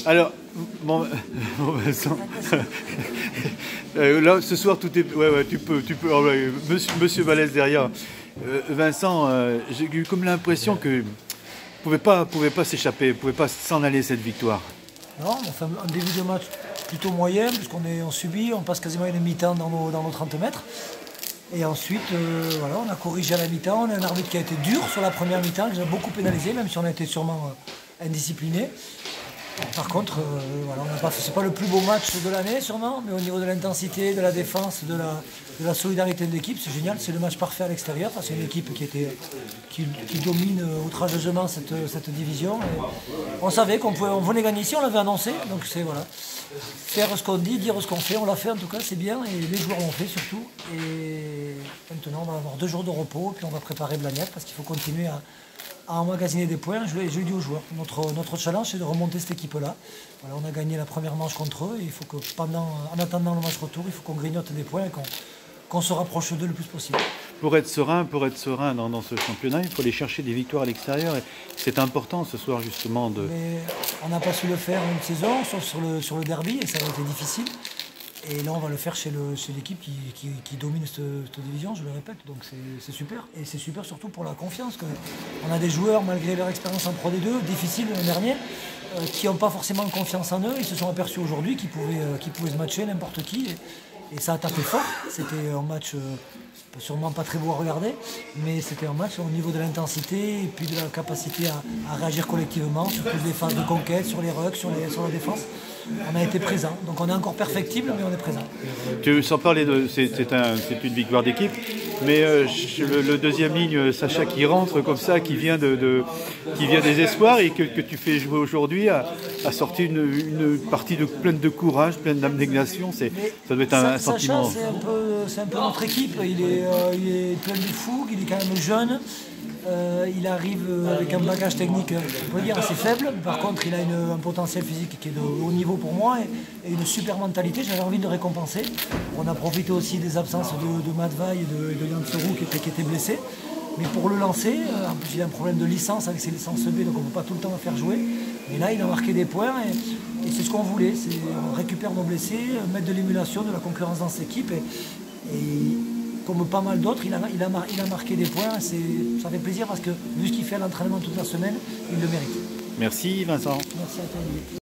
Alors, bon, Vincent, là, ce soir, tout est... Ouais, tu peux. Oh, ouais, monsieur Vallès derrière. Vincent, j'ai eu comme l'impression que ne pouvait pas s'échapper, ne pouvait pas s'en aller cette victoire. Non, on fait un début de match plutôt moyen, puisqu'on subit, on passe quasiment une mi-temps dans nos 30 mètres. Et ensuite, voilà, on a corrigé à la mi-temps. On a un arbitre qui a été dur sur la première mi-temps, qui nous a beaucoup pénalisé, même si on a été sûrement indiscipliné. Par contre, voilà, c'est pas le plus beau match de l'année sûrement, mais au niveau de l'intensité, de la défense, de la solidarité de l'équipe, c'est génial. C'est le match parfait à l'extérieur. C'est une équipe qui domine outrageusement cette division. Et on savait qu'on venait gagner ici, on l'avait annoncé. Donc c'est voilà, faire ce qu'on dit, dire ce qu'on fait. On l'a fait en tout cas, c'est bien. Et les joueurs l'ont fait surtout. Et maintenant, on va avoir 2 jours de repos, puis on va préparer Blagnac parce qu'il faut continuer à emmagasiner des points. Je l'ai dit aux joueurs, notre challenge c'est de remonter cette équipe-là. Voilà, on a gagné la première manche contre eux et il faut que en attendant le match retour, il faut qu'on grignote des points et qu'on se rapproche d'eux le plus possible. Pour être serein dans ce championnat, il faut aller chercher des victoires à l'extérieur. C'est important ce soir justement de... Mais on n'a pas su le faire une saison, sauf sur le derby, et ça a été difficile. Et là, on va le faire chez l'équipe qui domine cette division, je le répète. Donc c'est super. Et c'est super surtout pour la confiance. On a des joueurs, malgré leur expérience en Pro D2, difficiles l'an dernier, qui n'ont pas forcément confiance en eux. Ils se sont aperçus aujourd'hui qu'ils pouvaient se matcher n'importe qui. Et ça a tapé fort. C'était un match sûrement pas très beau à regarder, mais c'était un match au niveau de l'intensité et puis de la capacité à réagir collectivement sur toutes les phases de conquête, sur les rucks, sur la défense. On a été présent. Donc on est encore perfectible, mais on est présent. Sans parler c'est une victoire d'équipe, mais le deuxième ligne, Sacha qui rentre comme ça, qui vient des espoirs et que tu fais jouer aujourd'hui, a sorti une partie pleine de courage, pleine d'abnégation. Ça doit être un sentiment. Sacha, c'est un peu notre équipe. Il est plein de fougue, il est quand même jeune. Il arrive avec un bagage technique, on peut dire, assez faible. Par contre, il a un potentiel physique qui est de haut niveau pour moi et une super mentalité. J'avais envie de le récompenser. On a profité aussi des absences de Matvay et de Yantsuru qui étaient blessés. Mais pour le lancer, en plus il a un problème de licence avec ses licences B, donc on ne peut pas tout le temps le faire jouer. Mais là, il a marqué des points et c'est ce qu'on voulait. On récupère nos blessés, mettre de l'émulation, de la concurrence dans cette équipe. Et comme pas mal d'autres, il a marqué des points. Ça fait plaisir parce que, vu ce qu'il fait à l'entraînement toute la semaine, il le mérite. Merci Vincent. Merci à toi Olivier.